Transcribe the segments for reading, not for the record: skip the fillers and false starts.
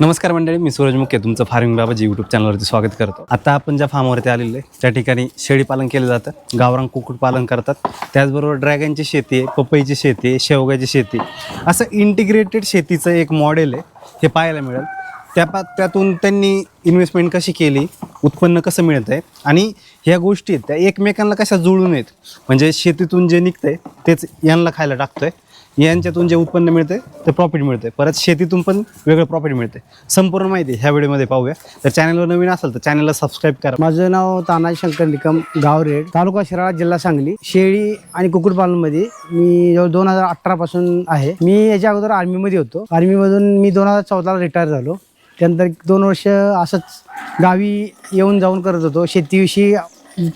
नमस्कार मंडळी, मी सूरज मुखे तुमचं फार्मिंग बाबाजी यूट्यूब चॅनलवरती स्वागत करतो. आता आपण ज्या फार्मवरती आलेलो आहे त्या ठिकाणी शेळी पालन केलं जातं, गावरान कुक्कुट पालन करतात, त्याचबरोबर ड्रॅगनची शेती आहे, पपईची शेती आहे, शेवग्याची शेती, असं इंटिग्रेटेड शेतीचं एक मॉडेल आहे हे पाहायला मिळेल. त्यातून त्यांनी इन्व्हेस्टमेंट कशी केली, उत्पन्न कसं मिळतं आहे आणि ह्या गोष्टी आहेत त्या एकमेकांना कशा जुळून आहेत. म्हणजे शेतीतून जे निघतं आहे तेच यांना खायला टाकतो आहे, यांच्यातून जे उत्पन्न मिळते ते प्रॉफिट मिळते, परत शेतीतून पण वेगळं प्रॉफिट मिळते. संपूर्ण माहिती ह्या व्हिडिओमध्ये पाहूया. तर चॅनलवर नवीन असेल तर चॅनलला सबस्क्राईब करा. माझं नाव तानाजी शंकर निकम, गाव रेड, तालुका शिराळा, जिल्हा सांगली. शेळी आणि कुक्कुटपालनमध्ये मी जवळ 2018 पासून आहे. मी याच्या अगोदर आर्मीमध्ये होतो. आर्मीमधून मी 2014ला रिटायर झालो. त्यानंतर 2 वर्ष असंच गावी येऊन जाऊन करत होतो. शेतीविषयी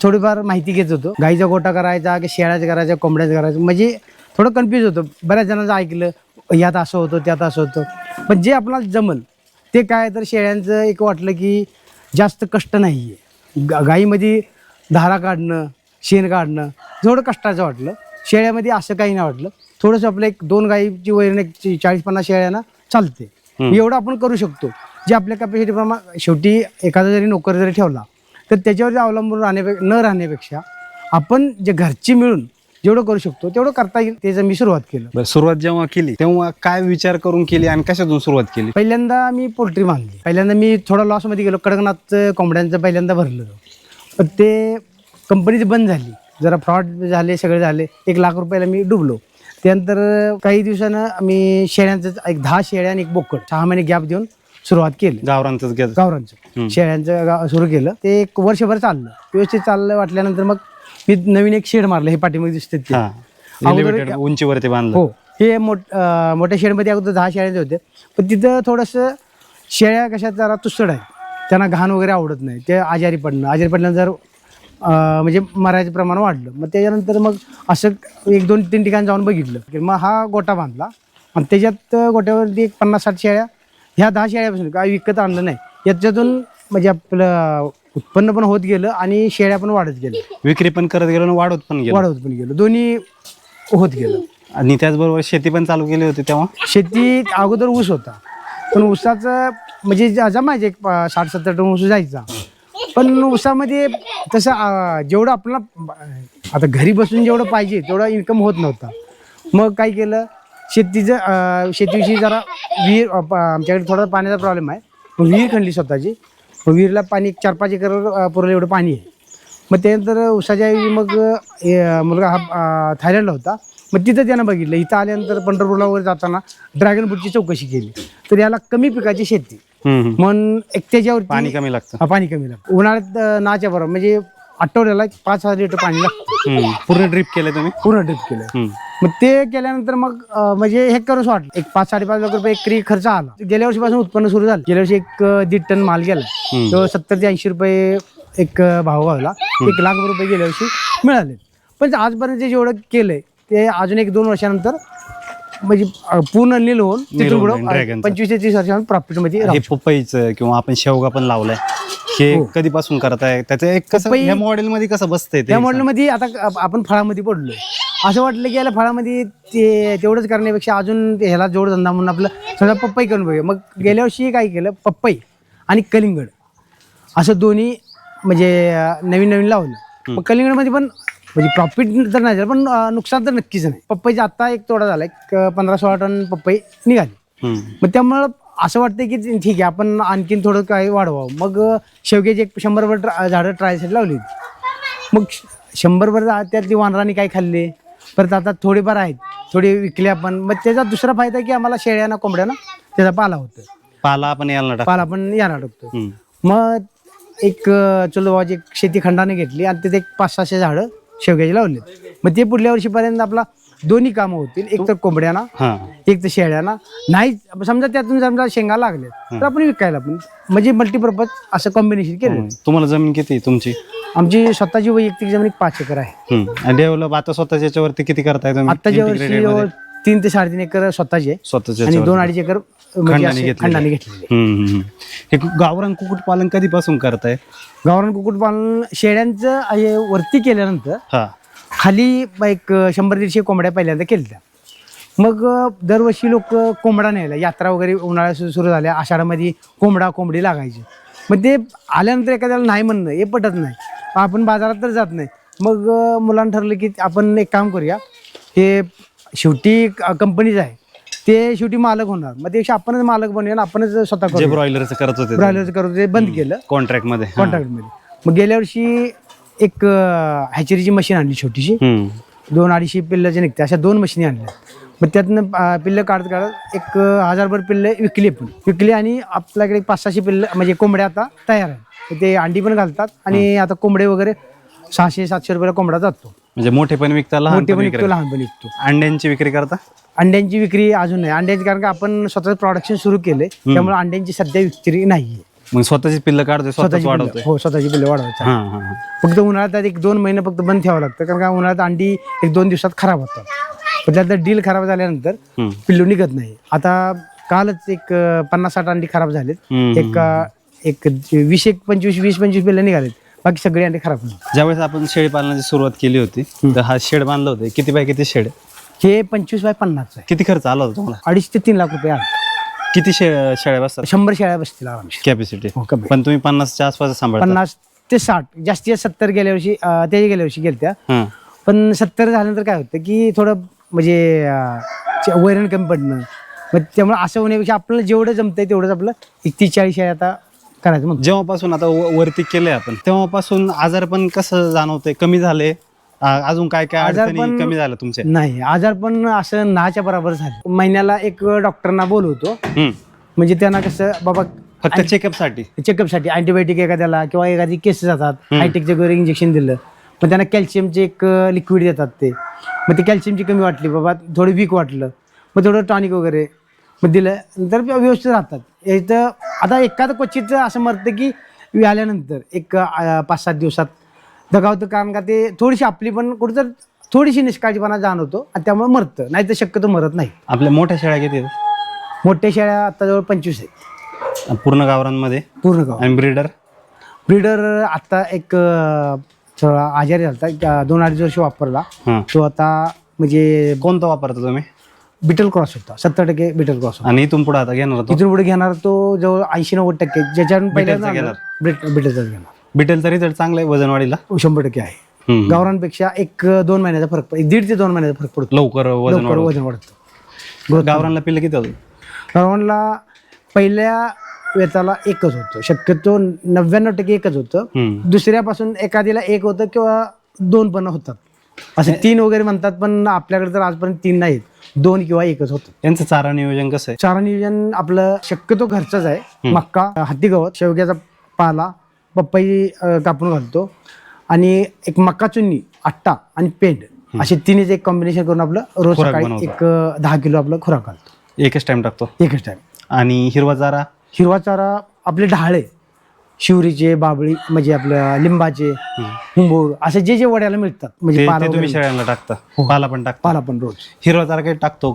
थोडीफार माहिती घेत होतो. गाईचा गोटा करायचा की शेळ्याचा करायचा, कोंबड्याचा करायचा, म्हणजे थोडं कन्फ्यूज होतं. बऱ्याच जणांचं ऐकलं, यात असं होतं त्यात असं होतं, पण जे आपल्याला जमल ते काय. तर शेळ्यांचं एक वाटलं की जास्त कष्ट नाही आहे. गाईमध्ये धारा काढणं, शेण काढणं थोडं कष्टाचं वाटलं. शेळ्यामध्ये असं काही नाही वाटलं. थोडंसं आपलं 1-2 गाईची वैरण 40-50 शेळ्यांना चालते, एवढं आपण करू शकतो. जे आपल्या कॅपॅसिटीप्रमाणे. शेवटी एखादा जरी नोकर जरी ठेवला तर त्याच्यावर अवलंबून राहण्यापेक्षा आपण जे घरची मिळून जेवढं करू शकतो तेवढं करता येईल, त्याचं मी सुरुवात केलं. बरं, सुरुवात जेव्हा केली तेव्हा काय विचार करून केली आणि कशातून सुरुवात केली? पहिल्यांदा मी पोल्ट्री बांधली. पहिल्यांदा मी थोडा लॉसमध्ये गेलो. कडकनाथचं कोंबड्यांचं पहिल्यांदा भरलं, पण ते कंपनीची बंद झाली. जरा फ्रॉड झाले, सगळे झाले. 1 लाख रुपयाला मी डुबलो. त्यानंतर काही दिवसानं मी शेळ्यांचं 10 शेळ्या आणि 1 बोकड 6 महिने गॅप देऊन सुरुवात केली. गावरांचं शेळ्यांचं सुरू केलं. ते 1 वर्षभर चाललं, व्यवस्थित चाललं. वाटल्यानंतर मग मी नवीन एक शेड मारलं. हे पाठीमध्ये दिसते ते उंचीवरती बांधलं. हो, हे मोठ्या शेडमध्ये अगोदर 10 शेळ्यांचे होते, पण तिथं थोडंसं शेळ्या कशा जरा तुसड आहे, त्यांना घाण वगैरे आवडत नाही. ते आजारी पडल्यानंतर म्हणजे मरायचं प्रमाण वाढलं. मग त्याच्यानंतर मग असं 1-2-3 ठिकाणी जाऊन बघितलं की मग हा गोटा बांधला आणि त्याच्यात गोट्यावरती 50-60 शेळ्या. ह्या 10 शेळ्यापासून काय विकत आणलं नाही. याच्यातून म्हणजे आपलं उत्पन्न पण होत गेलं आणि शेळ्या पण वाढत गेल्या. विक्री पण करत गेलो आणि वाढवत पण गेलो. दोन्ही होत गेलं. आणि त्याचबरोबर शेती पण चालू केली होती. तेव्हा शेती अगोदर ऊस होता, पण ऊसाचं म्हणजे जमायचे 60-70 टन ऊस जायचा. पण ऊसामध्ये तसं जेवढं आपल्याला आता घरी बसून जेवढं पाहिजे तेवढा इन्कम होत नव्हता. मग काय केलं, शेतीविषयी जरा विहीर, आमच्याकडे थोडा पाण्याचा प्रॉब्लेम आहे. मग विहीर खणली स्वतःची. विहिरीला पाणी 4-5 एकर पुरलं एवढं पाणी आहे. मग त्यानंतर ऊसाच्या मग मुलगा हा थायलंडला होता. मग तिथं त्यानं बघितलं. इथं आल्यानंतर पंढरपूरला वगैरे जाताना ड्रॅगन फ्रूटची चौकशी केली. तर याला कमी पिकाची शेती म्हणून एक त्याच्यावर पाणी कमी लागतं. पाणी कमी लागतं. उन्हाळ्यात नाच्या बरोबर म्हणजे आठवड्याला 5,000 लिटर पाणी लागतं. पूर्ण ड्रिप केलं तुम्ही? पूर्ण ड्रिप केलं. मग ते केल्यानंतर मग म्हणजे हे करूच वाटलं. 5-5.5 लाख रुपये एकरी खर्च आला. गेल्या वर्षीपासून उत्पन्न सुरू झालं. गेल्या वर्षी 1-1.5 टन माल गेला. तो 70 ते 80 रुपये एक भाव गावला. 1 लाख रुपये गेल्या वर्षी मिळाले. पण आजपर्यंत जेवढं केलंय ते अजून 1-2 वर्षानंतर म्हणजे पूर्ण नील होऊन तिथून पुढं 25 ते 30 वर्षांनी प्रॉफिट मध्ये. हे पपईचं किंवा आपण शेवगा पण लावलाय, हे कधीपासून करताय? त्याचं एक कसं या मॉडेल मध्ये कसं बसतंय? त्या मॉडेल मध्ये आता आपण फळामध्ये पडलोय. असं वाटलं की याला फळामध्ये तेवढंच करण्यापेक्षा अजून ह्याला जोडधंदा म्हणून आपलं समजा पपई करून बघूया. मग गेल्या वर्षी काय केलं, पपई आणि कलिंगड असं दोन्ही म्हणजे नवीन लावलं. मग कलिंगडमध्ये पण म्हणजे प्रॉफिट तर नाही झालं, पण नुकसान तर नक्कीच नाही. पपईचा आता 1 तोडा झाला, 15-16 टन पपई निघाली. मग त्यामुळं असं वाटतं की ठीक आहे, आपण आणखीन थोडं काही वाढवावं. मग शेवग्याची 100 झाडं ट्रायसाठी लावली होती. मग 100 त्यातली वानरांनी काय खाल्ले, परत आता थोडेफार आहेत, थोडे विकले आपण. मग त्याचा दुसरा फायदा की आम्हाला शेळ्यांना कोंबड्यांना त्याचा पाला होतो. पाला आपण याला टाकतो. मग एक चुलबाबाची शेती खंडाने घेतली आणि तिथे 500-600 झाडं शेवग्याची लावली. मग ते पुढल्या वर्षीपर्यंत आपला दोन्ही कामं होतील. एक तर कोंबड्यांना, एक तर शेळ्यांना. नाही समजा त्यातून समजा शेंगा लागले तर आपण विकायला पण, म्हणजे मल्टीपर्पज असं कॉम्बिनेशन केलं. तुम्हाला जमीन किती तुमची? आमची स्वतःची वैयक्तिक जमीन 5 एकर आहे. डेव्हलप आता स्वतःच्या याच्यावरती किती करताय तुम्ही? आताच्या वर्षी 3 ते 3.5 एकर स्वतःची आहे आणि 2-2.5 एकर खंडाने घेतलेली. हे गावरान कुक्कुट पालन कधीपासून करताय? गावरान कुक्कुट पालन शेळ्यांचं वरती केल्यानंतर खाली एक 100-150 कोंबड्या पहिल्यांदा केल्या. मग दरवर्षी लोक कोंबडा न्यायला, यात्रा वगैरे उन्हाळ्यात सुरू झाल्या, आषाढामध्ये कोंबडी लागायची. मग ते आल्यानंतर एखाद्याला नाही म्हणणं हे पटत नाही, आपण बाजारात तर जात नाही. मग मुलांना ठरलं की आपण एक काम करूया, हे शेवटी कंपनीच आहे, ते शेवटी मालक होणार, मग त्यापेक्षा आपणच मालक बनूया, आपणच स्वतः जे करू. ब्रॉयलरचं करत होते ब्रॉयलरचं करत ते बंद केलं कॉन्ट्रॅक्टमध्ये. कॉन्ट्रॅक्टमध्ये. मग गेल्या वर्षी एक हॅचरीची मशीन आणली छोटीशी, 200-250 पिल्लाचे निघते, अशा 2 मशीनी आणल्या. मग त्यातनं पिल्लं काढत 1000 पिल्लं विकली आणि आपल्याकडे 500-600 पिल्लं म्हणजे कोंबड्या आता तयार आहे. ते अंडी पण घालतात आणि आता कोंबडे वगैरे 600-700 रुपयाला कोंबडा जातो. म्हणजे मोठे पण विकता, लहान पण विकतो, लहान पण विकतो. अंड्यांची विक्री करता? अंड्यांची विक्री अजून नाही. अंड्यांची कारण का आपण स्वतःच प्रोडक्शन सुरू केले, त्यामुळे अंड्यांची सध्या विक्री नाहीये. मग स्वतःची पिल्लं काढतोय, स्वतःच वाढवतोय? हो, स्वतःची पिल्लं वाढवायचं. हां हां. फक्त उन्हाळ्यात 1-2 महिने फक्त बंद ठेवावं लागतं, कारण का उन्हाळ्यात अंडी 1-2 दिवसात खराब होतात. पण त्यात डील खराब झाल्यानंतर पिल्लू निघत नाही. आता कालच 50-60 अंडी खराब झालेत, एक 20-25 पिल्लं निघालेत, बाकी सगळे अंडे खराब झाले. ज्यावेळेस आपण शेळी पालनाची सुरुवात केली होती तर हा शेड बांधलं होतं, किती बाय किती शेड? हे 25x50 आहे. किती खर्च आला होता तुम्हाला? 2.5 ते 3 लाख रुपये आले. किती शेळ्या बसतात? 100 शेळ्या बसतील आरामशीर कॅपॅसिटी. कमी. पण तुम्ही 50च्या आसपास सांभाळता? 50 ते 60, जास्तीत 70 गेल्या वर्षी गेलत्या. हां. पण 70 झाल्यानंतर काय होतं की थोडं म्हणजे वैरण कमी पडणं, मग त्यामुळे असं होण्यापेक्षा आपल्याला जेवढं जमतंय तेवढंच आपलं 30-40 शेळ्या आता करायचं. मग जेव्हापासून आता वरती केले आपण, तेव्हापासून आजार पण कसं जाणवतंय, कमी झाले? अजून काय काय अडचणी आजारपण कमी झालं तुमचे? नाही, आजार पण असं 9च्या बरोबर झाले. महिन्याला एक डॉक्टरना बोलवतो, हम्म. म्हणजे त्यांना कसं बाबा फक्त चेकअपसाठी अँटीबायोटिक एखाद्याला किंवा एखादी केस जातात, हायटेकचे वगैरे इंजेक्शन दिलं, पण त्यांना कॅल्शियमचे एक लिक्विड देतात ते. मग ते कॅल्शियमची कमी वाटली, बाबा थोडं वीक वाटलं, मग थोडं टॉनिक वगैरे मग दिलं, नंतर व्यवस्थित राहतात. इथं आता एखादं क्वचित असं मरतं की आल्यानंतर 5-7 दिवसात दगावतं, कारण का ते थोडीशी आपली पण कुठं थोडीशी निष्काळजीपणा जाणवतो आणि त्यामुळे मरतं, नाही तर शक्यतो मरत नाही. आपल्या मोठ्या शेळ्या किती आहेत? मोठ्या शेळ्या आता जवळ 25 आहेत पूर्ण गावरांमध्ये. पूर्ण गाव. आणि ब्रीडर आता एक थोडा आजारी झाला, 2-2.5 वर्ष वापरला हां. तो. आता म्हणजे कोणता वापरता तुम्ही? बिटल क्रॉस होता, 70% बिटल क्रॉस होता. आणि इथून पुढे आता घेणार होतो? इथून पुढे घेणार तो जवळ 80-90%, ज्याच्यावर बिटलचा घेणार. बिटलचाच घेणार. बिटेलचा रिझल्ट चांगला आहे वजनवाढीला? 100% आहे. गावरांपेक्षा 1-2 महिन्याचा फरक पडतो, 1.5 ते 2 महिन्याचा फरक पडतो. लवकर वजन वाढतं. गावरांना पिल्लं किती होतं? गावरांना पहिल्या वेताला एकच होतं, शक्यतो 99% एकच होतं. दुसऱ्यापासून एखाद्याला 1 होतं किंवा 2 पण होतात, असे 3 वगैरे म्हणतात, पण आपल्याकडे तर आजपर्यंत 3 नाहीत, 2 किंवा 1च होतं. यांचं चारा नियोजन कसं आहे? चारा नियोजन आपलं शक्यतो घरचंच आहे. मक्का, हत्ती गवत, शेवग्याचा पाला, पपई कापून घालतो आणि एक मक्का चुन्नी, आट्टा आणि पेंड, असे 3च एक कॉम्बिनेशन करून आपलं रोज सकाळी 10 किलो आपलं खुराक घालतो. एकच टाइम टाकतो? एकच टाइम. आणि हिरवा चारा आपले ढाळे, शिवरीचे, बाबळी, म्हणजे आपल्या लिंबाचे, हुंबूर, असे जे वड्याला मिळतात, म्हणजे तुम्ही शेळ्यांना टाकता? पाला पण टाकता? पाला पण रोज. हिरवा चारा काही टाकतो?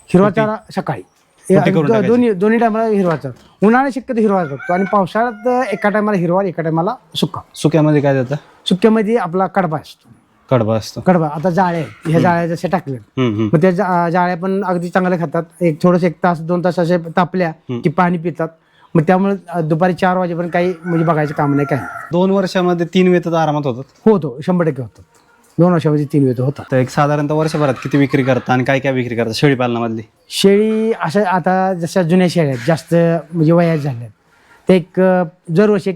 हिरवा चारा सकाळी दोन्ही टायमाला हिरवा चारा. उन्हाळ्यात शक्यतो हिरवा टाकतो आणि पावसाळ्यात एका टायमाला हिरवा, एका टायमाला सुका. सुक्यामध्ये काय देतं? सुक्यामध्ये आपला कडबा असतो. कडबा आता जाळ्या आहेत, ह्या जाळ्या जशा टाकल्या, मग त्या जाळ्या पण अगदी चांगल्या खातात. थोडंसं 1 तास 2 तास असे तापल्या की पाणी पितात. मग त्यामुळे दुपारी 4 वाजेपर्यंत काही म्हणजे बघायचं काम नाही, काय. 2 वर्षामध्ये 3 वेत आरामात होतात? होतो, 100% होतात. 2 वर्षामध्ये 3 वेत होतात. तर एक साधारणतः वर्षभरात किती विक्री करता आणि काय काय विक्री करता शेळी पालनामधली? शेळी असं आता जशा जुन्या शेळ्या आहेत, जास्त म्हणजे वयात झाल्यात, ते एक दरवर्षी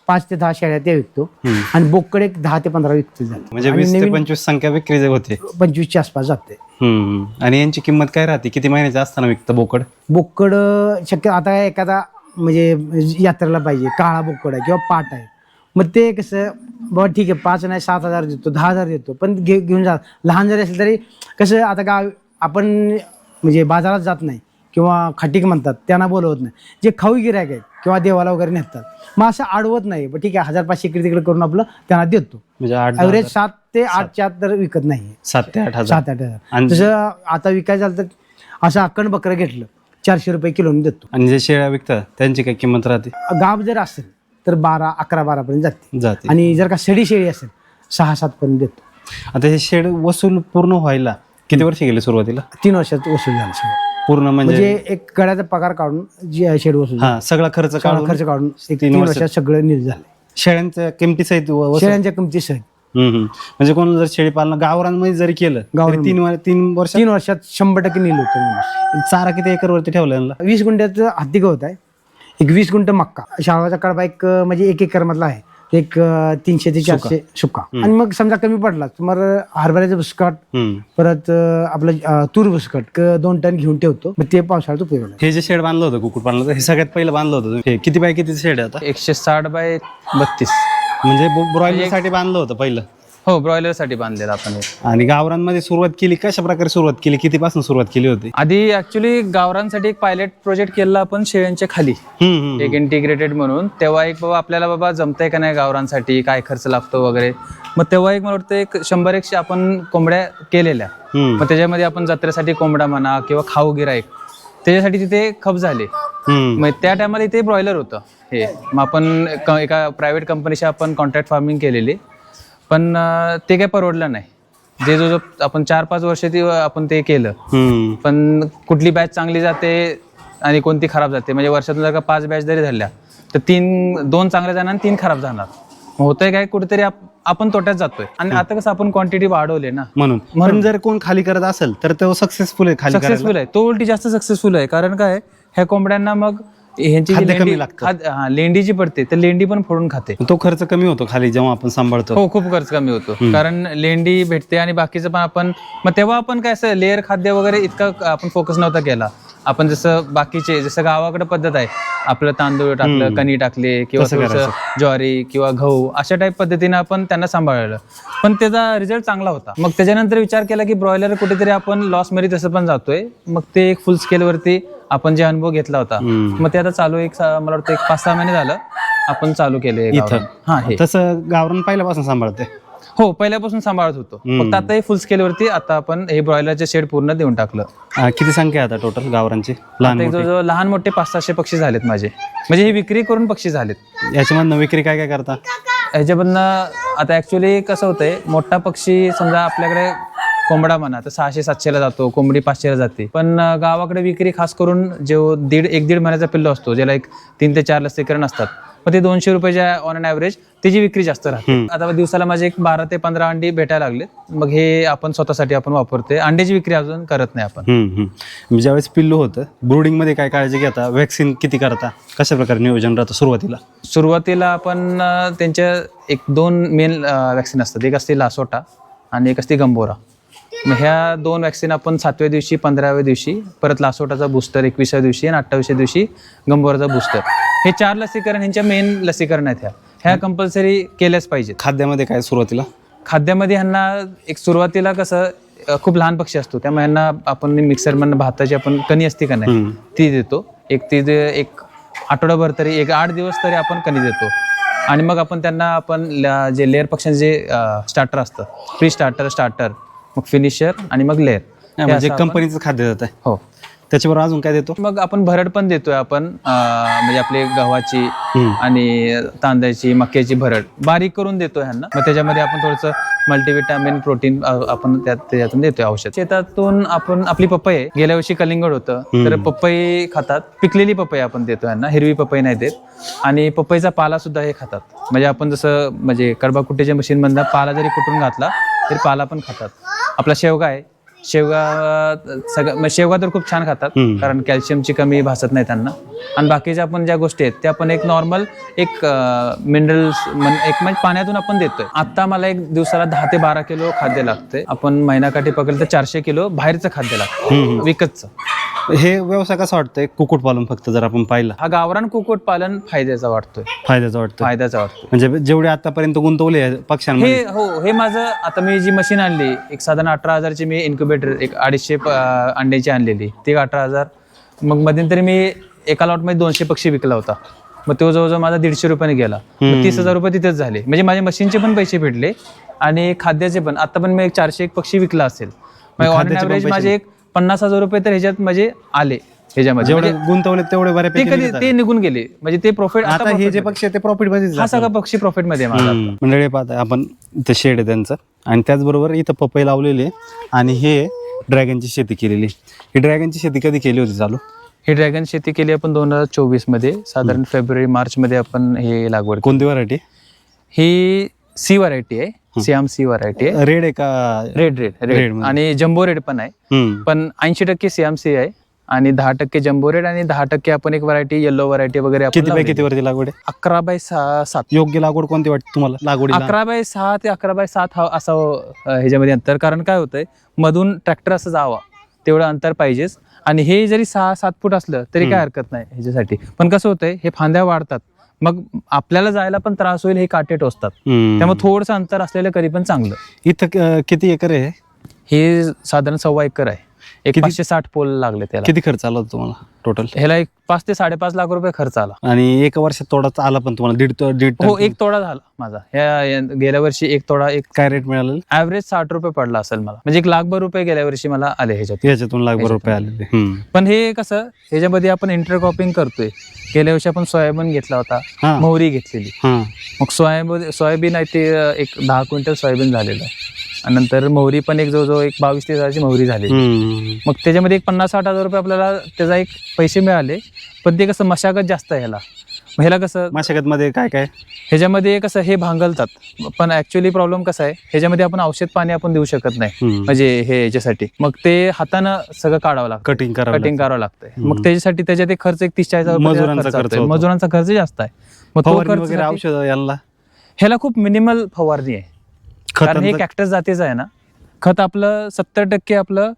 5 ते 10 शेळ्या ते विकतो आणि बोकड एक 10 ते 15 विकतो झाले. म्हणजे 20 ते 25 संख्या विक्री होते? 25च्या आसपास जाते. आणि यांची किंमत काय राहते? किती महिन्याची असताना विकतं बोकड? शक्य आता एखादा म्हणजे यात्रेला पाहिजे, काळा बोकड आहे किंवा पाट आहे, मग ते कसं बाबा ठीक आहे 5 नाही 7,000 देतो, 10,000 देतो, पण घेऊन जा. लहान जरी असेल तरी कसं आता गाव आपण म्हणजे बाजारात जात नाही किंवा खाटीक म्हणतात त्यांना बोलवत नाही, जे खाऊ गिरायक आहेत किंवा देवाला वगैरे नेतात, मग असं अडवत नाही, पण ठीक आहे 1,500 इकडे तिकडे करून आपलं त्यांना देतो. म्हणजे ॲव्हरेज 7 ते 8च्या तर विकत नाही. 7 ते 8,000. तसं आता विकायचं झालं तर असं अक्कड बकरं घेतलं 400 रुपये किलोने देतो. आणि जे शेळ्या विकतात त्यांची काय किंमत राहते? गाव जर असेल तर 11-12 पर्यंत जाते आणि जर का सडी शेळी असेल 6-7 पर्यंत देतो. आता हे शेड वसूल पूर्ण व्हायला किती वर्ष गेले सुरुवातीला? 3 वर्षात वसूल झाला सगळं. पूर्ण म्हणजे म्हणजे एक गड्याचा पगार काढून जी आहे शेड वसूल हा सगळा खर्च सगळा काढून खर्च काढून एक 3 3 वर्षात सगळं नील झालं. शेळ्यांच्या किमती सहित शेळ्यांच्या किमती सहित म्हणजे कोण जर शेळी पालन गावरांमध्ये जरी केलं तरी 3 वर्ष 3 वर्षात 100% नील होतं. चारा किती एकरवरती ठेवला यांना? 20 गुंठ्याचं हत्ती गवत आहे, एक 20 गुंठ मक्का, शाळाचा कडबा एक म्हणजे 1 एकर मधला आहे, एक 300 ते 400 सुका. आणि मग समजा कमी पडला तुम्हाला हरभऱ्याचं बुसकाट, परत आपलं तूर बुसकाट 2 टन घेऊन ठेवतो, मग ते पावसाळ्यात उपयोग. हे जे शेड बांधलं होतं कुक्कुट पालनाचं, हे सगळ्यात पहिलं बांधलं होतं तुम्ही? किती बाय किती शेड आहे आता? 160 बाय 32. म्हणजे ब्रॉयलर साठी बांधलं होतं पहिलं? हो, ब्रॉयलर साठी बांधलेलं आपण हे. आणि गावरांमध्ये सुरुवात केली कशा प्रकारे सुरुवात केली, कितीपासून सुरुवात केली होती? आधी ऍक्च्युली गावरांसाठी एक पायलट प्रोजेक्ट केला आपण शेळ्यांच्या खाली, एक इंटिग्रेटेड म्हणून. तेव्हा एक बाबा आपल्याला बाबा जमतंय का नाही गावरांसाठी, काय खर्च लागतो वगैरे. मग तेव्हा एक मला वाटतं एक 100-100 आपण कोंबड्या केलेल्या. मग त्याच्यामध्ये आपण जत्रेसाठी कोंबडा म्हणा किंवा खाऊ गिराईक त्याच्यासाठी तिथे खप झाले. मग त्या टायमाला इथे ब्रॉयलर होतं हे. मग आपण एका प्रायव्हेट कंपनीशी आपण कॉन्ट्रॅक्ट फार्मिंग केलेली, पण ते काही परवडलं नाही. जे जो आपण 4-5 वर्ष आपण ते केलं, पण कुठली बॅच चांगली जाते आणि कोणती खराब जाते. म्हणजे वर्षातून जर का 5 बॅच जरी झाल्या तर 2 चांगल्या जाणार आणि 3 खराब जाणार. होतंय काय, कुठेतरी आपण तोट्यात जातोय. आणि आता कसं आपण क्वांटिटी वाढवले ना, म्हणून. पण जर कोण खाली करत असेल तर तो सक्सेसफुल आहे, खाली सक्सेसफुल आहे तो, उलटी जास्त सक्सेसफुल आहे. कारण काय, ह्या कोंबड्यांना मग ह्यांची जी लेंडी जी पडते तर लेंडी पण फोडून खाते. तो खर्च कमी होतो खाली जेव्हा आपण सांभाळतो. हो, खूप खर्च कमी होतो, कारण लेंडी भेटते आणि बाकीचं पण आपण. मग तेव्हा आपण काय असं लेअर खाद्य वगैरे इतका आपण फोकस नव्हता केला. आपण जसं बाकीचे, जसं गावाकडे पद्धत आहे, आपलं तांदूळ टाकलं, कणी टाकले किंवा थोडंसं ज्वारी किंवा गहू अशा टाईप पद्धतीने आपण त्यांना सांभाळलं, पण त्याचा रिझल्ट चांगला होता. मग त्याच्यानंतर विचार केला की ब्रॉयलर कुठेतरी आपण लॉस मध्ये तसं पण जातोय. मग ते एक फुल स्केलवरती आपण जे अनुभव घेतला होता, मग ते आता चालू मला वाटतं 5-6 महिने झालं आपण चालू केले इथं. हा, हे तसं गावरान पहिल्यापासून सांभाळते? हो, पहिल्यापासून सांभाळत होतो, फक्त आता हे फुल स्केलवरती आता आपण हे ब्रॉयलरचे शेड पूर्ण देऊन टाकलं. किती संख्या आहे आता टोटल गावरांची? जवळजवळ लहान मोठे 500-600 पक्षी झालेत माझे, म्हणजे हे विक्री करून पक्षी झालेत. याच्यामधनं विक्री काय काय करता? ह्याच्यामधनं आता ऍक्च्युली कसं होतंय, मोठा पक्षी समजा आपल्याकडे कोंबडा म्हणा तर 600-700ला जातो, कोंबडी 500ला जाते. पण गावाकडे विक्री खास करून जो 1.5 महिन्याचा पिल्लो असतो, ज्याला एक 3 ते 4 लसीकरण असतात, मग ते 200 रुपयाच्या ऑन अन ॲव्हरेज त्याची विक्री जास्त राहते. आता दिवसाला माझे एक 12 ते 15 अंडी भेटायला लागलेत. मग हे आपण स्वतःसाठी आपण वापरतोय. अंड्याची विक्री अजून करत नाही आपण. ज्यावेळेस पिल्लू होतं ब्रूडिंग मध्ये काय काळजी घेता? वॅक्सिन किती करता? कशा प्रकारे नियोजन राहतं सुरुवातीला आपण त्यांच्या 1-2 मेन वॅक्सिन असतात. एक असते लासोटा आणि एक असते गंबोरा. मग ह्या 2 वॅक्सिन आपण 7व्या दिवशी, 15व्या दिवशी, परत लासोटाचा बूस्टर 21व्या दिवशी आणि 28व्या दिवशी गंभोराचा बूस्टर, हे 4 लसीकरण ह्यांच्या मेन लसीकरण आहेत. ह्या कंपल्सरी केल्याच पाहिजेत. खाद्यामध्ये काय सुरुवातीला? खाद्यामध्ये ह्यांना एक सुरुवातीला कसं खूप लहान पक्षी असतो, त्यामुळे ह्यांना आपण मिक्सरमधनं भाताची आपण कणी असते का नाही ती देतो. एक आठवडाभर तरी, एक 8 दिवस तरी आपण कणी देतो. आणि मग आपण त्यांना आपण जे लेअर पक्ष्यांचे जे स्टार्टर असतं, प्री स्टार्टर, मग फिनिशर आणि मग लेअर, म्हणजे कंपनीचं खाद्य देत आहे. हो, त्याच्याबरोबर अजून काय देतो? मग आपण भरड पण देतोय आपण, म्हणजे आपले गव्हाची आणि तांदळाची, मक्याची भरड बारीक करून देतोय ह्यांना. मग त्याच्यामध्ये आपण थोडंसं मल्टीविटामिन, प्रोटीन आपण त्याच्यातून देतोय औषध. शेतातून आपण आपली पपई, गेल्या वर्षी कलिंगड होतं तर पपई खातात, पिकलेली पपई आपण देतो ह्यांना, हिरवी पपई नाही देत. आणि पपईचा पाला सुद्धा हे खातात. म्हणजे आपण जसं म्हणजे कडबाकुट्टीच्या मशीन मधला पाला जरी कुटून घातला तरी पाला पण खातात. आपला शेवगा आहे, शेवगा तर खूप छान खातात, कारण कॅल्शियमची कमी भासत नाही त्यांना. आणि बाकीच्या आपण ज्या गोष्टी आहेत त्या आपण एक नॉर्मल एक मिनरल्स म्हणजे पाण्यातून आपण देतोय. आता मला एक दिवसाला 10 ते 12 किलो खाद्य लागतंय. आपण महिनाकाठी पकडलं तर 400 किलो बाहेरचं खाद्य लागतं विकतचं. हे व्यवसाय कसा वाटतंय कुक्कुटपालन फक्त जर आपण पाहिलं? हा गावरान कुक्कुटपालन फायद्याचा वाटतोय. फायद्याचा वाटतो म्हणजे जेवढे आतापर्यंत गुंतवले पक्ष्यांमध्ये? हे माझं, आता मी जी मशीन आणली एक साधारण 18,000ची मी इन्क्युबेटर एक 250 अंड्याची आणलेली, ती 18,000. मग मध्यंतरी मी एका लॉटमध्ये 200 पक्षी विकला होता. मग तो जवळजवळ माझा 150 रुपयाने गेला. 30,000 रुपये तिथेच झाले. म्हणजे माझ्या मशीनचे पण पैसे भेटले आणि खाद्याचे पण. आता पण मी एक 401 पक्षी विकला असेल. मग ऑन ॲव्हरेज माझे एक 50,000 रुपये तर ह्याच्यात म्हणजे आले. ह्याच्यामध्ये जेवढे गुंतवले तेवढे बऱ्यापैकी ते निघून गेले. म्हणजे ते प्रॉफिट, आता हे जे पक्षी ते प्रॉफिट मध्ये, हा सगळा पक्षी प्रॉफिट मध्ये माझा. मंडळी पाहताय आपण इथं शेड आहे त्यांचं, आणि त्याचबरोबर इथं पपई लावलेली आहे. आणि हे ड्रॅगनची शेती केलेली. ही ड्रॅगनची शेती कधी केली होती चालू? ही ड्रॅगन शेती केली आपण 2024 मध्ये, साधारण फेब्रुवारी मार्च मध्ये आपण हे लागवड केली. कोणती व्हरायटी? ही सी व्हरायटी आहे, सियाम सी व्हरायटी आहे. रेड आहे का? रेड मध्ये. आणि जम्बो रेड पण आहे, पण 80% सियाम सी आहे आणि 10% जम्बो रेड आणि 10% आपण एक व्हरायटी येलो व्हरायटी वगैरे आपण किती बाय किती वरती लागवड आहे? 11x7. योग्य लागवड कोणती वाटते तुम्हाला लागवडी? 11x6 ते 11x7 हा असावं ह्याच्यामध्ये अंतर. कारण काय होतंय, मधून ट्रॅक्टर असं जावा तेवढं अंतर पाहिजेच. आणि हे जरी 6-7 फूट असलं तरी काय हरकत नाही ह्याच्यासाठी. पण कसं होतंय, हे फांद्या वाढतात, मग आपल्याला जायला पण त्रास होईल, हे काटे टोचतात. त्यामुळे थोडंसं अंतर असलेलं कधी पण चांगलं. इथं किती एकर आहे? हे साधारण 1.25 एकर आहे. एक 560 पोल लागले त्याला. किती खर्च आला होता तुम्हाला टोटल? ह्याला एक 5 ते 5.5 लाख रुपये खर्च आला. आणि एका वर्षात तोडा आला पण तुम्हाला? दीड हो, एक तोडा झाला माझा. गेल्या वर्षी एक तोडा, एक काय रेट मिळाला? ऍव्हरेज 60 रुपये पडला असेल मला. म्हणजे 1,00,000 रुपये गेल्या वर्षी मला आले ह्याच्यात. याच्यातून लाखभर रुपये आलेले. पण हे कसं, ह्याच्यामध्ये आपण इंटरक्रॉपिंग करतोय. गेल्या वर्षी आपण सोयाबीन घेतला होता, मोहरी घेतलेली. मग सोयाबीन आहे ते एक 10 क्विंटल सोयाबीन झालेलं आहे. आणि नंतर मोहरी पण एक जवळजवळ एक 22-23 हजाराची मोहरी झाली. मग त्याच्यामध्ये एक 50-60 हजार रुपये आपल्याला त्याचा एक पैसे मिळाले. पण ते कसं मशागत जास्त आहे ह्याला. ह्याला कसं मशागत मध्ये काय काय? ह्याच्यामध्ये कसं हे भांगलतात, पण ऍक्च्युअली प्रॉब्लेम कसा आहे, ह्याच्यामध्ये आपण औषध पाणी आपण देऊ शकत नाही. म्हणजे हे याच्यासाठी मग ते हातानं सगळं काढावं लागतं, कटिंग करावं लागतंय. मग त्याच्यासाठी त्याच्यात एक खर्च 30-40 हजार मजुरांचा खर्च जास्त आहे. मग तो खर्च औषध ह्याला खूप मिनिमल फवारणी आहे. कारण हे कॅक्टस जातीचं आहे ना. खत आपलं 70% आपलं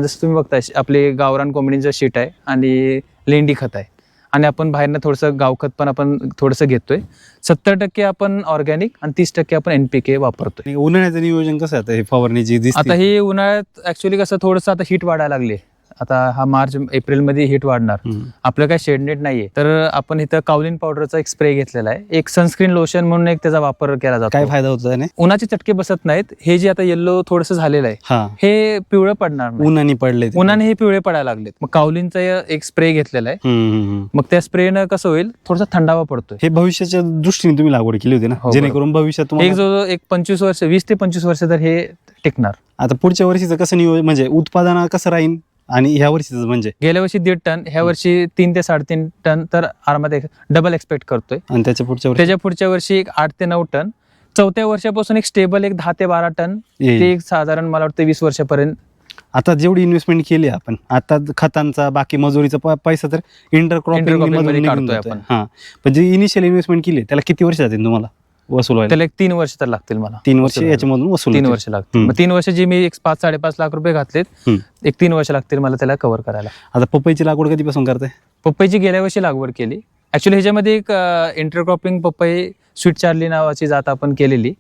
जसं तुम्ही बघताय, आपले गावरान कोंबडीचं शीट आहे आणि लेंडी खत आहे. आणि आपण बाहेरनं थोडंसं गावखत पण आपण थोडंसं घेतोय. 70% आपण ऑर्गॅनिक आणि 30% आपण NPK वापरतोय. उन्हाळ्याचं नियोजन कसं आहे फवारणी जी दिसते? आता ही उन्हाळ्यात ऍक्च्युली कसं थोडंसं आता हीट वाढायला लागली. आता हा मार्च एप्रिल मध्ये हीट वाढणार. आपलं काय शेडनेट नाहीये, तर आपण इथं काउलिन पावडरचा एक स्प्रे घेतलेला आहे. एक सनस्क्रीन लोशन म्हणून एक त्याचा वापर केला जातो. काय फायदा होतो त्याने? उन्हाचे चटके बसत नाहीत. हे जे आता येल्लो थोडंसं झालेलं आहे, हे पिवळं पडणार नाही. उन्हाने पडले, उन्हाने हे पिवळे पडायला लागलेत. मग काउलिनचा एक स्प्रे घेतलेला आहे. मग त्या स्प्रेनं कसं होईल, थोडासा थंडावा पडतोय. हे भविष्याच्या दृष्टीने तुम्ही लागवड केली होती ना, जेणेकरून भविष्यात एक जो एक 25 वर्ष, 20 ते 25 वर्ष तर हे टिकणार. आता पुढच्या वर्षीचं कसं नियोजन, म्हणजे उत्पादन कसं राहील? आणि ह्या वर्षीच म्हणजे गेल्या वर्षी 1.5 टन, ह्या वर्षी 3 ते 3.5 टन, तर आरामात डबल एक्सपेक्ट करतोय. आणि त्याच्या पुढच्या वर्षी एक 8 ते 9 टन. चौथ्या वर्षापासून एक स्टेबल एक 10 ते 12 टन. ते एक साधारण मला वाटतं 20 वर्षापर्यंत. आता जेवढी इन्व्हेस्टमेंट केली आपण, आता खतांचा बाकी मजुरीचा पैसा तर इंटरक्रॉपिंग काढतोय आपण. पण जी इनिशियल इन्व्हेस्टमेंट केली त्याला किती वर्ष जातील तुम्हाला वसूल व्हायला? त्याला एक 3 वर्ष तर लागतील मला. 3 वर्ष याच्यामधून वसूल? 3 वर्ष लागतील. मग 3 वर्ष जी मी एक 5-5.5 लाख रुपये घातलेत, एक 3 वर्ष लागतील मला त्याला कव्हर करायला. आता पपईची लागवड कधीपासून करताय? पपईची गेल्या वर्षी लागवड केली. ऍक्च्युली ह्याच्यामध्ये एक इंटरक्रॉपिंग पपई स्वीट चार्ली नावाची जात आपण केलेली.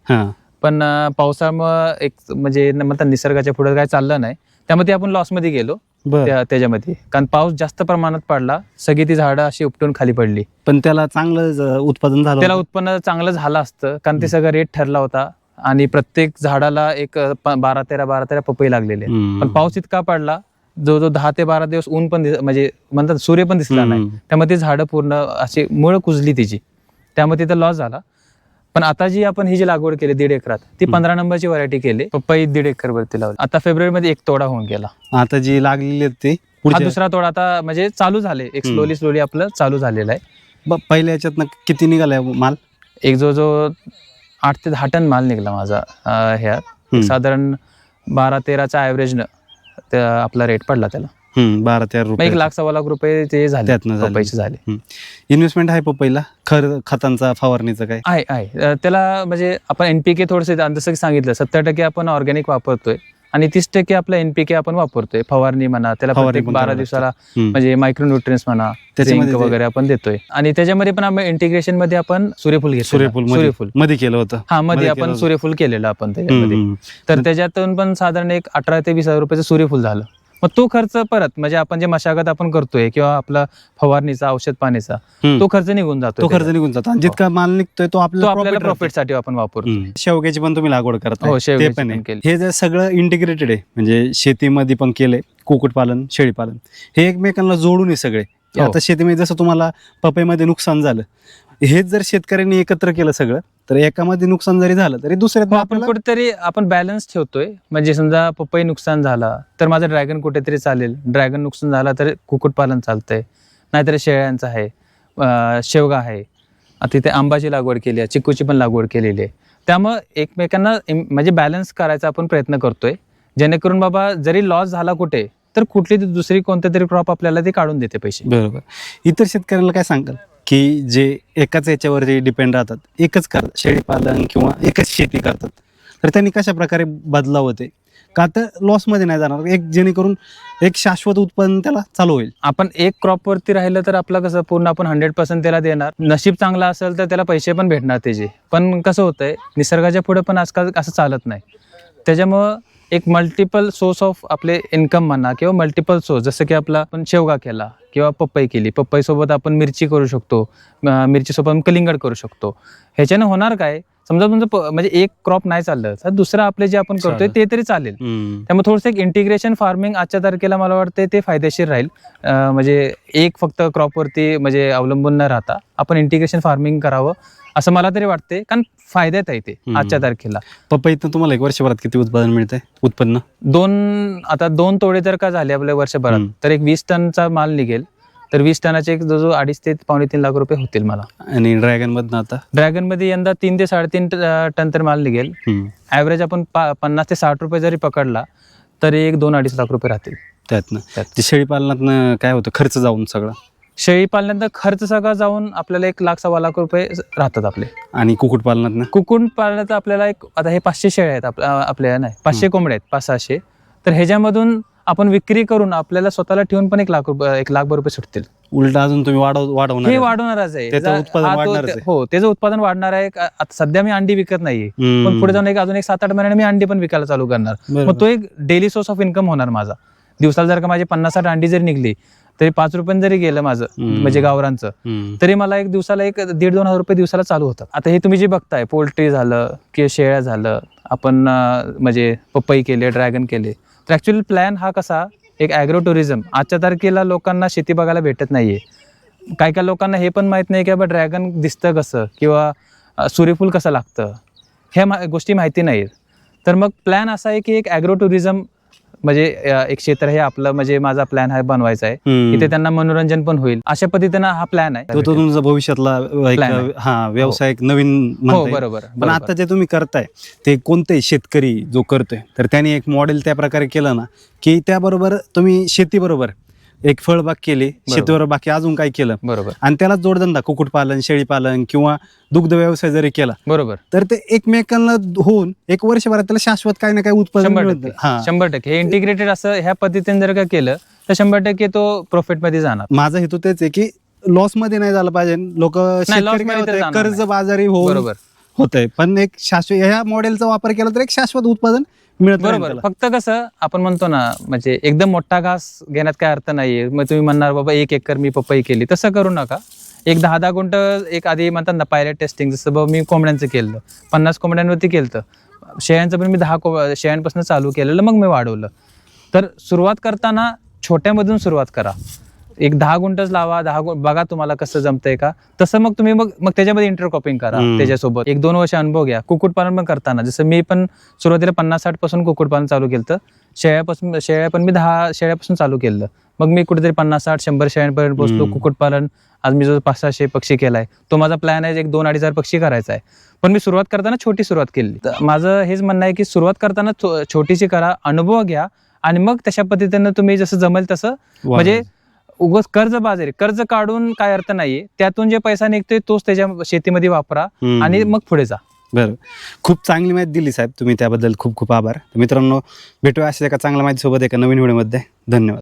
पण पावसामुळे एक म्हणजे म्हणतात निसर्गाच्या पुढे काय चाललं नाही, त्यामध्ये आपण लॉसमध्ये गेलो त्याच्यामध्ये. कारण पाऊस जास्त प्रमाणात पडला, सगळी ती झाडं अशी उपटून खाली पडली. पण त्याला चांगलं उत्पादन झालं? त्याला उत्पन्न चांगलं झालं असतं, कारण ते सगळं रेट ठरला होता. आणि प्रत्येक झाडाला एक 12-13 पपई लागलेले. पण पाऊस इतका पडला, जो 10 ते 12 दिवस ऊन पण म्हणजे म्हणतात सूर्य पण दिसला नाही, त्यामध्ये झाडं पूर्ण अशी मुळ कुजली तिची, त्यामध्ये तिथं लॉस झाला. पण आता जी आपण ही जी लागवड केली 1.5 एकरात, ती 15 नंबरची व्हरायटी केली. पपई 1.5 एकर वरती लावली. आता फेब्रुवारीमध्ये एक तोडा होऊन गेला. आता जी लागलेली ती हा दुसरा तोडा आता म्हणजे चालू झाले, एक स्लोली आपलं चालू झालेलं आहे. पहिल्या याच्यात किती निघालाय माल? एक जो 8 ते 10 टन माल निघाला माझा ह्यात. साधारण 12-13चा ऍव्हरेजनं आपला रेट पडला त्याला. 12-13 रुपये, 1-1.25 लाख रुपये ते झाले, पैसे झाले. इन्व्हेस्टमेंट आहे पपईला? खतांचा फवारणीचं काय आहे? त्याला म्हणजे आपण NPK थोडंसं जसं की सांगितलं, 70% आपण ऑर्गॅनिक वापरतोय आणि 30% आपला NPK आपण वापरतोय. फवारणी म्हणा, त्याला प्रत्येक 12 दिवसाला म्हणजे मायक्रोन्यूट्रिएंट्स म्हणा, झिंक वगैरे आपण देतोय. आणि त्याच्यामध्ये पण आपण इंटिग्रेशन मध्ये आपण सूर्यफूल घेतो. सूर्यफूल मध्ये केलं होतं. मध्ये आपण सूर्यफूल केलेलं आपण त्याच्यामध्ये. तर त्याच्यातून पण साधारण एक 18 ते 20 हजार रुपयाचं सूर्यफूल झालं. मग तो खर्च परत म्हणजे आपण जे मशागत आपण करतोय किंवा आपला फवारणीचा, औषध पाणीचा, तो खर्च निघून जातो. आणि जितका माल निघतोय तो आपल्याला प्रॉफिट साठी आपण वापरतो. शेवग्याची पण तुम्ही लागवड करता? हो, ते पण हे जे सगळं इंटिग्रेटेड आहे, म्हणजे शेतीमध्ये पण केलंय, कुक्कुटपालन, शेळीपालन, हे एकमेकांना जोडून आहे सगळे. आता शेतीमध्ये जसं तुम्हाला पपईमध्ये नुकसान झालं, हेच जर शेतकऱ्यांनी एकत्र केलं सगळं तर एकामध्ये नुकसान जरी झालं तरी दुसऱ्यात आपण कुठेतरी आपण बॅलन्स ठेवतोय. म्हणजे समजा पपई नुकसान झाला तर माझं ड्रॅगन कुठेतरी चालेल, ड्रॅगन नुकसान झाला तर कुक्कुटपालन चालतंय, नाहीतर शेळ्यांचं आहे, शेवगा आहे, तिथे आंबाची लागवड केली आहे, चिकूची पण लागवड केलेली आहे. त्यामुळं एकमेकांना म्हणजे बॅलन्स करायचा आपण प्रयत्न करतोय, जेणेकरून बाबा जरी लॉस झाला कुठे तर कुठली दुसरी कोणते तरी क्रॉप आपल्याला ते काढून देते पैसे. बरोबर. इतर शेतकऱ्यांना काय सांगाल की जे एकाच याच्यावरती डिपेंड राहतात, एकच करतात शेळीपालन किंवा एकच शेती करतात, तर त्यांनी कशा प्रकारे बदलाव होते का तर लॉसमध्ये नाही जाणार, एक जेणेकरून एक शाश्वत उत्पन्न त्याला चालू होईल. आपण एक क्रॉपवरती राहिलं तर आपलं कसं पूर्ण आपण 100% त्याला देणार, नशीब चांगला असेल तर त्याला पैसे पण भेटणार त्याचे. पण कसं होतंय निसर्गाच्या पुढे पण आजकाल असं चालत नाही. त्याच्यामुळं एक मल्टिपल सोर्स ऑफ आपले इन्कम म्हणा किंवा मल्टिपल सोर्स, जसं की आपला आपण शेवगा केला किंवा पपई केली, पपईसोबत आपण मिरची करू शकतो, मिरचीसोबत आपण कलिंगड करू शकतो. ह्याच्यानं होणार काय, समजा तुमचं म्हणजे एक क्रॉप नाही चाललं तर दुसरं आपले जे आपण करतोय ते तरी चालेल. त्यामुळे थोडंसं एक इंटिग्रेशन फार्मिंग आजच्या तारखेला मला वाटतं ते फायदेशीर राहील. म्हणजे एक फक्त क्रॉपवरती म्हणजे अवलंबून न राहता आपण इंटिग्रेशन फार्मिंग करावं असं मला तरी वाटते, कारण फायद्यात आहे ते आजच्या तारखेला. पपईतून तुम्हाला एक वर्षभरात किती उत्पादन मिळतंय उत्पन्न? आता 2 तोडे जर का झाले आपल्या वर्षभरात तर एक 20 टनचा माल निघेल. तर 20 टनाचे एक जो 2.5 ते 2.5 लाख रुपये होतील मला. आणि ड्रॅगन मधनं आता ड्रॅगन मध्ये यंदा 3 ते 3.5 टन तर माल निघेल. ऍव्हरेज आपण 50 ते 60 रुपये जरी पकडला तरी एक 2-2.5 लाख रुपये राहतील त्यातनं. ते शेळीपालनातनं काय होतं खर्च जाऊन सगळं? शेळी पालनात खर्च सगळा जाऊन आपल्याला 1,00,000-1.25 लाख रुपये राहतात आपले. आणि कुक्कुटपालनातनं? कुक्कुटपालनात आपल्याला आता हे 500 शेळ्या आहेत आपल्या नाही 500 कोंबड्या आहेत 500-600. तर ह्याच्यामधून आपण विक्री करून आपल्याला स्वतःला ठेवून पण 1,00,000 रुपये सुटतील. उलट अजून तुम्ही वाढवणार? हे वाढवणारच आहे. त्याचं उत्पादन वाढणारच आहे. हो, त्याचं उत्पादन वाढणार आहे. आता सध्या मी अंडी विकत नाहीये, पण पुढे जाऊन अजून 7-8 महिन्याने मी अंडी पण विकायला चालू करणार. मग तो एक डेली सोर्स ऑफ इन्कम होणार माझा. दिवसाला जर का माझे 50-60 अंडी जरी निघली तरी 5 रुपये जरी गेलं माझं म्हणजे गावरांचं, तरी मला एक दिवसाला 1,500-2,000 रुपये दिवसाला चालू होतात. आता हे तुम्ही जे बघताय पोल्ट्री झालं किंवा शेळ्या झालं, आपण म्हणजे पपई केले, ड्रॅगन केले, तर ऍक्च्युअली प्लॅन हा कसा एक ॲग्रो टुरिझम. आजच्या तारखेला लोकांना शेती बघायला भेटत नाहीये. काय काय लोकांना हे पण माहित नाही की बाबा ड्रॅगन दिसतं कसं किंवा सूर्यफूल कसं लागतं, ह्या गोष्टी माहिती नाहीत. तर मग प्लॅन असा आहे की एक ॲग्रो टुरिझम म्हणजे एक क्षेत्र हे आपलं म्हणजे माझा प्लॅन आहे बनवायचा आहे. इथे त्यांना मनोरंजन पण होईल अशा पद्धतीनं हा प्लॅन आहे. तो तुमचा भविष्यातला व्यवसाय नवीन. हो बरोबर. पण आता जे तुम्ही करताय ते कोणतेही शेतकरी जो करतोय तर त्याने एक मॉडेल त्या प्रकारे केलं ना की त्याबरोबर तुम्ही शेती बरोबर एक फळबाग केली, शेतीवर बाकी अजून काय केलं बरोबर, आणि त्याला जोडधंदा कुक्कुटपालन, शेळीपालन किंवा दुग्ध व्यवसाय जरी केला बरोबर तर ते एकमेकांना होऊन एक वर्षभरात त्याला शाश्वत काही ना काही उत्पादन मिळतं. 100% हे इंटिग्रेटेड असं ह्या पद्धतीने जर का केलं तर 100% तो प्रॉफिट मध्ये जाणार. माझा हेतू तेच आहे की लॉस मध्ये नाही झालं पाहिजे. लोक कर्ज बाजारी होऊन होतंय, पण एक शाश्वत ह्या मॉडेलचा वापर केला तर एक शाश्वत उत्पादन मिळत. बरोबर. फक्त कसं आपण म्हणतो ना म्हणजे एकदम मोठा घास घेण्यात काय अर्थ नाहीये. मग तुम्ही म्हणणार बाबा 1 एकर मी पपई केली, तसं करू नका. एक 10-10 गुंठ एक आधी म्हणतात ना पायलट टेस्टिंग, जसं बाबा मी कोंबड्यांचं केलं, 50 कोंबड्यांवरती केलं, शेळ्यांचं पण मी 10 शेळ्यांपासून चालू केलेलं, मग मी वाढवलं. तर सुरुवात करताना छोट्यामधून सुरुवात करा. एक 10 गुंठच लावा, बघा तुम्हाला कसं जमतंय का, तसं मग तुम्ही मग त्याच्यामध्ये इंटरक्रॉपिंग करा. त्याच्यासोबत 1-2 वर्ष अनुभव घ्या. कुक्कुटपालन पण करताना जसं मी पण सुरुवातीला 50-60 पासून कुक्कुटपालन चालू केलं, शेळ्या पण मी 10 शेळ्यापासून चालू केलं. मग मी कुठेतरी 50-60-100 शेळ्यांपर्यंत पोहोचलो. कुक्कुटपालन आज मी जो 500-600 पक्षी केलाय, तो माझा प्लॅन आहे एक 2-2.5 हजार पक्षी करायचा आहे. पण मी सुरुवात करताना छोटी सुरुवात केली. तर माझं हेच म्हणणं आहे की सुरुवात करताना छोटीशी करा, अनुभव घ्या आणि मग तशा पद्धतीनं तुम्ही जसं जमेल तसं म्हणजे उगाच कर्ज काढून काय अर्थ नाहीये. त्यातून जे पैसा निघतोय तोच त्याच्या शेतीमध्ये वापरा आणि मग पुढे जा. बरं, खूप चांगली माहिती दिली साहेब तुम्ही, त्याबद्दल खूप खूप आभार. मित्रांनो, भेटूया अशाच एका चांगल्या माहितीसोबत एका नवीन व्हिडिओमध्ये. धन्यवाद.